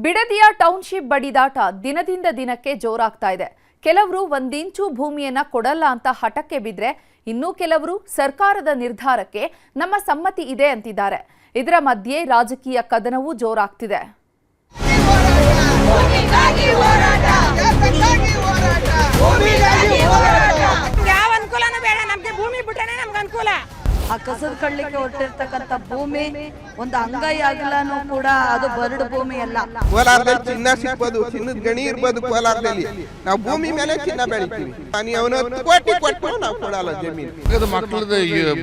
ಬಿಡದಿಯ township ಬಡಿದಾಟ ದಿನದಿಂದ ದಿನಕ್ಕೆ ಜೋರಾಗ್ತಾ ಇದೆ. ಕೆಲವರು ಒಂದಿಂಚು ಭೂಮಿಯನ್ನ ಕೊಡಲ್ಲ ಅಂತ ಹಠಕ್ಕೆ ಬಿದ್ರೆ, ಇನ್ನೂ ಕೆಲವರು ಸರ್ಕಾರದ ನಿರ್ಧಾರಕ್ಕೆ ನಮ್ಮ ಸಮ್ಮತಿ ಇದೆ ಅಂತಿದ್ದಾರೆ. ಇದರ ಮಧ್ಯೆ ರಾಜಕೀಯ ಕದನವೂ ಜೋರಾಗ್ತಿದೆ. ಆ ಕಸದ ಕಳ್ಳಿಕ್ಕೆ ಹೊರಟಿರ್ತಕ್ಕಂಥ ಭೂಮಿ ಒಂದು ಅಂಗೈ ಅಗಲನೂ ಕೂಡ ಅದು ಬರಡು ಭೂಮಿ ಅಲ್ಲ. ಕೋಲಾರದಲ್ಲಿ ಚಿನ್ನ ಸಿಗ್ಬೋದು, ಚಿನ್ನದ ಗಣಿ ಇರ್ಬೋದು. ಕೋಲಾರದಲ್ಲಿ ನಾವು ಭೂಮಿ ಮೇಲೆ ಚಿನ್ನ ಬೆಳಿತೀವಿ. ಅವನು ಕೋಟಿ ಕೊಟ್ಟು ನಾವು ಕೊಡಲ್ಲ ಜಮೀನು. ಮಕ್ಕಳದ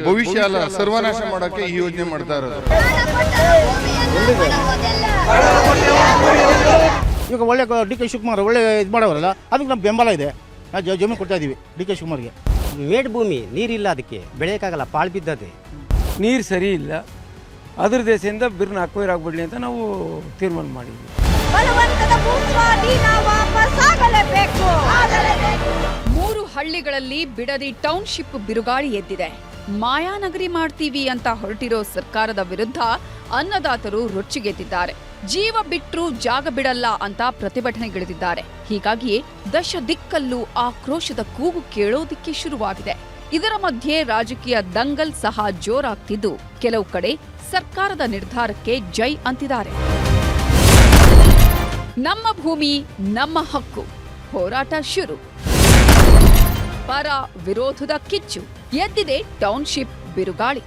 ಭವಿಷ್ಯ ಅಲ್ಲ, ಸರ್ವನಾಶ ಮಾಡಕ್ಕೆ ಈ ಯೋಜನೆ ಮಾಡ್ತಾ ಇರೋದು. ಈಗ ಒಳ್ಳೆ ಡಿ ಕೆ ಶಿವಕುಮಾರ್ ಒಳ್ಳೆ ಇದು ಮಾಡೋರಲ್ಲ, ಅದಕ್ಕೆ ನಮ್ಮ ಬೆಂಬಲ ಇದೆ. ನಾವು ಜಮೀನು ಕೊಡ್ತಾ ಇದೀವಿ ಡಿ ಕೆ ಶಿವಕುಮಾರ್ಗೆ. ಮೇಡ್ ಭೂಮಿ ನೀರಿಲ್ಲ, ಅದಕ್ಕೆ ಬೆಳೆಯೋಕ್ಕಾಗಲ್ಲ, ಪಾಳು ಬಿದ್ದದೆ. ನೀರು ಸರಿ ಇಲ್ಲ, ಅದ್ರ ದೇಶದಿಂದ ಬಿರ್ನ ಅಕ್ವೈರ್ ಆಗ್ಬಿಡ್ಲಿ ಅಂತ ನಾವು ತೀರ್ಮಾನ ಮಾಡಿದ್ವಿ. ಮೂರು ಹಳ್ಳಿಗಳಲ್ಲಿ ಬಿಡದಿ ಟೌನ್ಶಿಪ್ ಬಿರುಗಾಳಿ ಎದ್ದಿದೆ. ಮಾಯಾನಗರಿ ಮಾಡ್ತೀವಿ ಅಂತ ಹೊರಟಿರೋ ಸರ್ಕಾರದ ವಿರುದ್ಧ ಅನ್ನದಾತರು ರೊಚ್ಚಿಗೆದ್ದಿದ್ದಾರೆ. ಜೀವ ಬಿಟ್ರೂ ಜಾಗ ಬಿಡಲ್ಲ ಅಂತ ಪ್ರತಿಭಟನೆಗಿಳಿದಿದ್ದಾರೆ. ಹೀಗಾಗಿಯೇ ದಶ ದಿಕ್ಕಲ್ಲೂ ಆಕ್ರೋಶದ ಕೂಗು ಕೇಳೋದಿಕ್ಕೆ ಶುರುವಾಗಿದೆ. ಇದರ ಮಧ್ಯೆ ರಾಜಕೀಯ ದಂಗಲ್ ಸಹ ಜೋರಾಗ್ತಿದ್ದು, ಕೆಲವು ಕಡೆ ಸರ್ಕಾರದ ನಿರ್ಧಾರಕ್ಕೆ ಜೈ ಅಂತಿದ್ದಾರೆ. ನಮ್ಮ ಭೂಮಿ ನಮ್ಮ ಹಕ್ಕು ಹೋರಾಟ ಶುರು. ಪರ ವಿರೋಧದ ಕಿಚ್ಚು ಎದ್ದಿದೆ ಟೌನ್ಶಿಪ್ ಬಿರುಗಾಳಿ.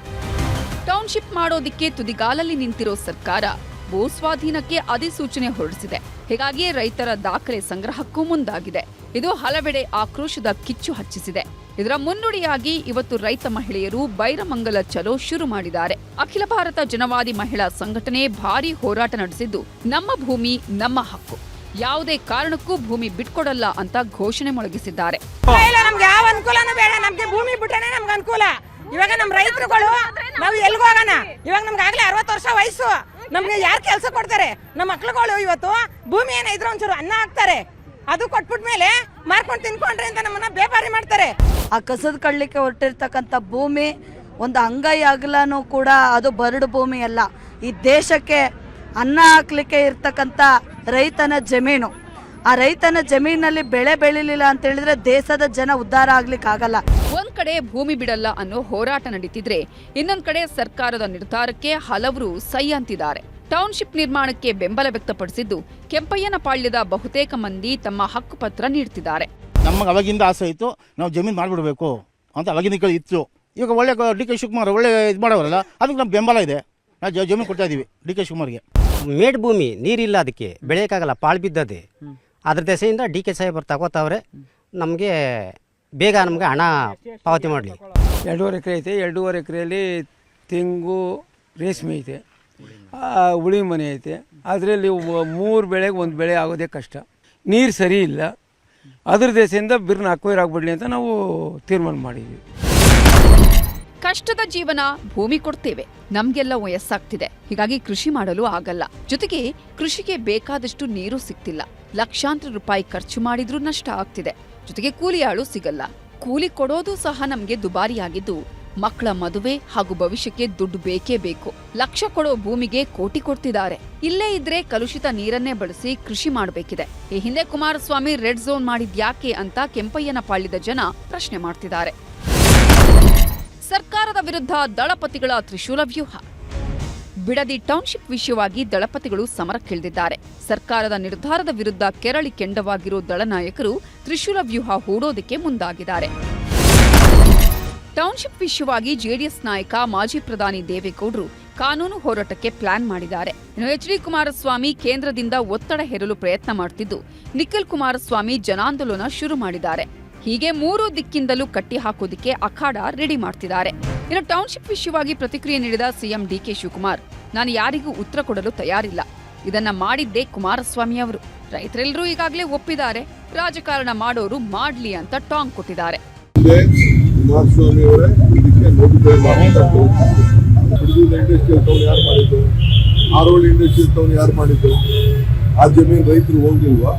ಟೌನ್ಶಿಪ್ ಮಾಡೋದಿಕ್ಕೆ ತುದಿಗಾಲಲ್ಲಿ ನಿಂತಿರೋ ಸರ್ಕಾರ ಭೂಸ್ವಾಧೀನಕ್ಕೆ ಅಧಿಸೂಚನೆ ಹೊರಡಿಸಿದೆ. ಹೀಗಾಗಿಯೇ ರೈತರ ದಾಖಲೆ ಸಂಗ್ರಹಕ್ಕೂ ಮುಂದಾಗಿದೆ. ಇದು ಹಲವೆಡೆ ಆಕ್ರೋಶದ ಕಿಚ್ಚು ಹಚ್ಚಿಸಿದೆ. ಇದರ ಮುನ್ನುಡಿಯಾಗಿ ಇವತ್ತು ರೈತ ಮಹಿಳೆಯರು ಬೈರಮಂಗಲ ಚಲೋ ಶುರು ಮಾಡಿದ್ದಾರೆ. ಅಖಿಲ ಭಾರತ ಜನವಾದಿ ಮಹಿಳಾ ಸಂಘಟನೆ ಭಾರೀ ಹೋರಾಟ ನಡೆಸಿದ್ದು, ನಮ್ಮ ಭೂಮಿ ನಮ್ಮ ಹಕ್ಕು, ಯಾವುದೇ ಕಾರಣಕ್ಕೂ ಭೂಮಿ ಬಿಟ್ಕೊಡಲ್ಲ ಅಂತ ಘೋಷಣೆ ಮೊಳಗಿಸಿದ್ದಾರೆ. ನಮ್ಗೆ ಯಾವ ಅನುಕೂಲನೂ ಬೇಡ, ನಮ್ಗೆ ಭೂಮಿ ಬಿಟ್ಟನೆ ನಮ್ಗೆ ಅನುಕೂಲ. ಇವಾಗ ನಮ್ಮ ರೈತರುಗಳು ನಾವು ಎಲ್ಗೂ ಹೋಗೋಣ. ಇವಾಗ ನಮ್ಗೆ ಆಗ್ಲೇ 60 ವರ್ಷ ವಯಸ್ಸು, ನಮ್ಗೆ ಯಾರು ಕೆಲಸ ಕೊಡ್ತಾರೆ? ನಮ್ಮ ಮಕ್ಳುಗಳು ಇವತ್ತು ಭೂಮಿ ಏನಿದ್ರು ಒಂಚೂರು ಅನ್ನ ಹಾಕ್ತಾರೆ, ಅದು ಕೊಟ್ಬಿಟ್ಮೇಲೆ ಮಾರ್ಕೊಂಡು ತಿನ್ಕೊಂಡ್ರೆ ಅಂತ ನಮ್ಮನ್ನ ಬೇಪಾರಿ ಮಾಡ್ತಾರೆ. ಆ ಕಸದ ಕಳ್ಳಿಕ್ಕೆ ಹೊರಟಿರ್ತಕ್ಕಂಥ ಭೂಮಿ ಒಂದು ಅಂಗೈ ಅಗಲನೂ ಕೂಡ ಅದು ಬರಡು ಭೂಮಿ ಅಲ್ಲ. ಈ ದೇಶಕ್ಕೆ ಅನ್ನ ಹಾಕ್ಲಿಕ್ಕೆ ಇರ್ತಕ್ಕಂಥ ರೈತನ ಜಮೀನು. ಆ ರೈತನ ಜಮೀನಲ್ಲಿ ಬೆಳೆ ಬೆಳಿಲಿಲ್ಲ ಅಂತ ಹೇಳಿದ್ರೆ ದೇಶದ ಜನ ಉದ್ಧಾರ ಆಗ್ಲಿಕ್ಕೆ ಆಗಲ್ಲ. ಒಂದ್ ಕಡೆ ಭೂಮಿ ಬಿಡಲ್ಲ ಅನ್ನೋ ಹೋರಾಟ ನಡೀತಿದ್ರೆ, ಇನ್ನೊಂದ್ ಕಡೆ ಸರ್ಕಾರದ ನಿರ್ಧಾರಕ್ಕೆ ಹಲವರು ಸೈ ಅಂತಿದ್ದಾರೆ. ಟೌನ್ಶಿಪ್ ನಿರ್ಮಾಣಕ್ಕೆ ಬೆಂಬಲ ವ್ಯಕ್ತಪಡಿಸಿದ್ದು, ಕೆಂಪಯ್ಯನಪಾಳ್ಯದ ಬಹುತೇಕ ಮಂದಿ ತಮ್ಮ ಹಕ್ಕುಪತ್ರ ನೀಡ್ತಿದ್ದಾರೆ. ನಮಗೆ ಅವಾಗಿಂದ ಆಸೆ ಇತ್ತು, ನಾವು ಜಮೀನು ಮಾಡಿಬಿಡ್ಬೇಕು ಅಂತ ಅವಾಗಿಂದ ಇತ್ತು. ಈಗ ಒಳ್ಳೆ ಡಿ ಕೆ ಶಿವಕುಮಾರ್ ಒಳ್ಳೆ ಇದು ಮಾಡೋರಲ್ಲ, ಅದಕ್ಕೆ ನಮ್ಮ ಬೆಂಬಲ ಇದೆ. ನಾವು ಜಮೀನು ಕೊಡ್ತಾ ಇದೀವಿ ಡಿ ಕೆ ಶಿವಕುಮಾರ್ಗೆ. ಮೇಡ್ ಭೂಮಿ ನೀರಿಲ್ಲ, ಅದಕ್ಕೆ ಬೆಳೆಯೋಕ್ಕಾಗಲ್ಲ, ಪಾಳು ಬಿದ್ದದೆ. ಅದ್ರ ದೆಸೆಯಿಂದ ಡಿ ಕೆ ಸಾಹೇಬರು ತಗೋತಾವ್ರೆ. ನಮಗೆ ಬೇಗ ನಮಗೆ ಹಣ ಪಾವತಿ ಮಾಡಲಿ. 2.5 ಎಕರೆ ಐತೆ. 2.5 ಎಕರೆಯಲ್ಲಿ ತೆಂಗು, ರೇಷ್ಮೆ ಐತೆ, ಉಳಿ ಮನೆ ಐತೆ. ಅದರಲ್ಲಿ 3 ಬೆಳೆಗೆ 1 ಬೆಳೆ ಆಗೋದೇ ಕಷ್ಟ. ನೀರು ಸರಿ ಇಲ್ಲ, ಅದ್ರ ದೇಶದಿಂದ ಬಿರ್ನ ಅಕ್ವೈರ್ ಆಗ್ಬಿಡ್ಲಿ ಅಂತ ನಾವು ತೀರ್ಮಾನ ಮಾಡಿದ್ವಿ. ಕಷ್ಟದ ಜೀವನ, ಭೂಮಿ ಕೊಡ್ತೇವೆ, ನಮ್ಗೆಲ್ಲ ವಯಸ್ಸಾಗ್ತಿದೆ, ಹೀಗಾಗಿ ಕೃಷಿ ಮಾಡಲು ಆಗಲ್ಲ. ಜೊತೆಗೆ ಕೃಷಿಗೆ ಬೇಕಾದಷ್ಟು ನೀರು ಸಿಗ್ತಿಲ್ಲ. ಲಕ್ಷಾಂತರ ರೂಪಾಯಿ ಖರ್ಚು ಮಾಡಿದ್ರೂ ನಷ್ಟ ಆಗ್ತಿದೆ. ಜೊತೆಗೆ ಕೂಲಿ ಆಳು ಸಿಗಲ್ಲ. ಕೂಲಿ ಕೊಡೋದು ಸಹ ನಮ್ಗೆ ದುಬಾರಿಯಾಗಿದ್ದು, ಮಕ್ಕಳ ಮದುವೆ ಹಾಗೂ ಭವಿಷ್ಯಕ್ಕೆ ದುಡ್ಡು ಬೇಕೇ ಬೇಕು. ಲಕ್ಷ ಕೊಡೋ ಭೂಮಿಗೆ ಕೋಟಿ ಕೊಡ್ತಿದ್ದಾರೆ. ಇಲ್ಲೇ ಇದ್ರೆ ಕಲುಷಿತ ನೀರನ್ನೇ ಬಳಸಿ ಕೃಷಿ ಮಾಡಬೇಕಿದೆ. ಈ ಹಿಂದೆ ಕುಮಾರಸ್ವಾಮಿ ರೆಡ್ ಝೋನ್ ಮಾಡಿದ್ಯಾಕೆ ಅಂತ ಕೆಂಪಯ್ಯನಪಾಳ್ಯದ ಜನ ಪ್ರಶ್ನೆ ಮಾಡ್ತಿದ್ದಾರೆ. ಸರ್ಕಾರದ ವಿರುದ್ಧ ದಳಪತಿಗಳ ತ್ರಿಶೂಲ ವ್ಯೂಹ. ಬಿಡದಿ ಟೌನ್ಶಿಪ್ ವಿಷಯವಾಗಿ ದಳಪತಿಗಳು ಸಮರಕ್ಕಿಳಿದಿದ್ದಾರೆ. ಸರ್ಕಾರದ ನಿರ್ಧಾರದ ವಿರುದ್ಧ ಕೆರಳಿ ಕೆಂಡವಾಗಿರೋ ದಳನಾಯಕರು ತ್ರಿಶೂಲ ವ್ಯೂಹ ಹೂಡೋದಕ್ಕೆ ಮುಂದಾಗಿದ್ದಾರೆ. ಟೌನ್ಶಿಪ್ ವಿಷಯವಾಗಿ ಜೆಡಿಎಸ್ ನಾಯಕ ಮಾಜಿ ಪ್ರಧಾನಿ ದೇವೇಗೌಡರು ಕಾನೂನು ಹೋರಾಟಕ್ಕೆ ಪ್ಲಾನ್ ಮಾಡಿದ್ದಾರೆ. ಇನ್ನು ಎಚ್ ಡಿ ಕುಮಾರಸ್ವಾಮಿ ಕೇಂದ್ರದಿಂದ ಒತ್ತಡ ಹೇರಲು ಪ್ರಯತ್ನ ಮಾಡುತ್ತಿದ್ದು, ನಿಖಿಲ್ ಕುಮಾರಸ್ವಾಮಿ ಜನಾಂದೋಲನ ಶುರು ಮಾಡಿದ್ದಾರೆ. ಹೀಗೆ 3 ದಿಕ್ಕಿಂದಲೂ ಕಟ್ಟಿ ಹಾಕೋದಿಕ್ಕೆ ಅಖಾಡ ರೆಡಿ ಮಾಡ್ತಿದ್ದಾರೆ. ಇನ್ನು ಟೌನ್ಶಿಪ್ ವಿಷಯವಾಗಿ ಪ್ರತಿಕ್ರಿಯೆ ನೀಡಿದ ಸಿಎಂ ಡಿಕೆ ಶಿವಕುಮಾರ್, ನಾನು ಯಾರಿಗೂ ಉತ್ತರ ಕೊಡಲು ತಯಾರಿಲ್ಲ, ಇದನ್ನ ಮಾಡಿದ್ದೇ ಕುಮಾರಸ್ವಾಮಿ ಅವರು. ರೈತರೆಲ್ಲರೂ ಈಗಾಗಲೇ ಒಪ್ಪಿದ್ದಾರೆ, ರಾಜಕಾರಣ ಮಾಡೋರು ಮಾಡ್ಲಿ ಅಂತ ಟಾಂಗ್ ಕೊಟ್ಟಿದ್ದಾರೆ. ಕುಮಾರಸ್ವಾಮಿ ಅವರೇ ಇದಕ್ಕೆ ಇಂಡಸ್ಟ್ರಿಯಲ್ ಟೌನ್ ಯಾರು ಮಾಡಿದ್ದು? ಆರೋಳಿ ಇಂಡಸ್ಟ್ರಿಯಲ್ ಟೌನ್ ಯಾರು ಮಾಡಿದ್ದು? ಆ ಜಮೀನು ರೈತರು ಹೋಗಿಲ್ವಾ?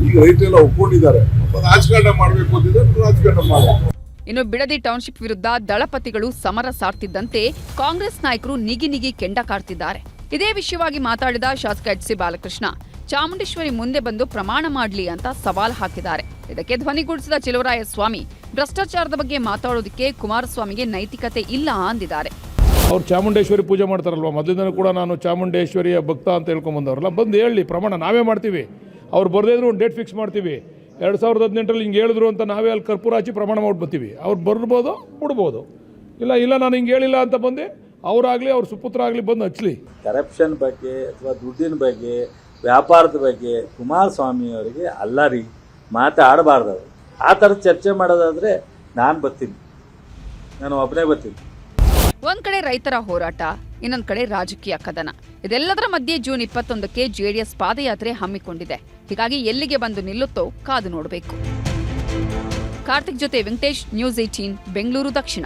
ಈಗ ರೈತರೆಲ್ಲ ಒಪ್ಕೊಂಡಿದ್ದಾರೆ. ರಾಜಕಾರಣ ಮಾಡಬೇಕು ಅಂತಿದ್ರೆ ರಾಜಕಾರಣ ಮಾಡಬೇಕು. ಇನ್ನು ಬಿಡದಿ ಟೌನ್ಶಿಪ್ ವಿರುದ್ಧ ದಳಪತಿಗಳು ಸಮರ ಸಾರ್ತಿದ್ದಂತೆ ಕಾಂಗ್ರೆಸ್ ನಾಯಕರು ನಿಗಿ ಕೆಂಡ ಕಾಡ್ತಿದ್ದಾರೆ. ಇದೇ ವಿಷಯವಾಗಿ ಮಾತಾಡಿದ ಶಾಸಕ ಎಚ್ ಸಿ ಬಾಲಕೃಷ್ಣ, ಚಾಮುಂಡೇಶ್ವರಿ ಮುಂದೆ ಬಂದು ಪ್ರಮಾಣ ಮಾಡಲಿ ಅಂತ ಸವಾಲ್ ಹಾಕಿದ್ದಾರೆ. ಇದಕ್ಕೆ ಧ್ವನಿಗೂಡಿಸಿದ ಚೆಲುವರಾಯಸ್ವಾಮಿ ಭ್ರಷ್ಟಾಚಾರದ ಬಗ್ಗೆ ಮಾತಾಡೋದಕ್ಕೆ ಕುಮಾರಸ್ವಾಮಿಗೆ ನೈತಿಕತೆ ಇಲ್ಲ ಅಂದಿದ್ದಾರೆ. ಅವ್ರು ಚಾಮುಂಡೇಶ್ವರಿ ಪೂಜೆ ಮಾಡ್ತಾರಲ್ವ, ಮೊದಲಿಂದ ಕೂಡ ನಾನು ಚಾಮುಂಡೇಶ್ವರಿಯ ಭಕ್ತ ಅಂತ ಹೇಳ್ಕೊಂಬಂದವ್ರಲ್ಲ, ಬಂದು ಹೇಳಿ ಪ್ರಮಾಣ ನಾವೇ ಮಾಡ್ತೀವಿ. ಅವ್ರು ಬರದೇ ಇದ್ರು ಒಂದು ಡೇಟ್ ಫಿಕ್ಸ್ ಮಾಡ್ತೀವಿ. 2018 ಹಿಂಗೆ ಹೇಳಿದ್ರು ಅಂತ ನಾವೇ ಅಲ್ಲಿ ಕರ್ಪೂರ ಹಚ್ಚಿ ಪ್ರಮಾಣ ಮಾಡ್ಬರ್ತೀವಿ. ಅವ್ರು ಬರ್ಬೋದು ಬಿಡ್ಬೋದು, ಇಲ್ಲ ನಾನು ಹಿಂಗೆ ಹೇಳಿಲ್ಲ ಅಂತ ಬಂದು ಅವರಾಗಲಿ ಅವ್ರ ಸುಪುತ್ರ ಆಗಲಿ ಬಂದು ಹಚ್ಚಲಿ. ಕರಪ್ಷನ್ ಬಗ್ಗೆ ಅಥವಾ ದುಡ್ಡಿನ ಬಗ್ಗೆ ವ್ಯಾಪಾರದ ಬಗ್ಗೆ ಕುಮಾರಸ್ವಾಮಿ ಅವರಿಗೆ ಅಲ್ಲ ರೀ ಮಾತಾಡಬಾರ್ದು. ಅವರು ಆ ಥರದ ಚರ್ಚೆ ಮಾಡೋದಾದರೆ ನಾನು ಬರ್ತೀನಿ, ನಾನು ಒಬ್ಬನೇ ಬರ್ತೀನಿ. ಒಂದ್ ಕಡೆ ರೈತರ ಹೋರಾಟ, ಇನ್ನೊಂದ್ ಕಡೆ ರಾಜಕೀಯ ಕದನ. ಇದೆಲ್ಲದರ ಮಧ್ಯೆ ಜೂನ್ 21ಕ್ಕೆ ಜೆಡಿಎಸ್ ಪಾದಯಾತ್ರೆ ಹಮ್ಮಿಕೊಂಡಿದೆ. ಹೀಗಾಗಿ ಎಲ್ಲಿಗೆ ಬಂದು ನಿಲ್ಲುತ್ತೋ ಕಾದು ನೋಡಬೇಕು. ಕಾರ್ತಿಕ್ ಜೊತೆ ವೆಂಕಟೇಶ್, ನ್ಯೂಸ್ 18 ಬೆಂಗಳೂರು ದಕ್ಷಿಣ.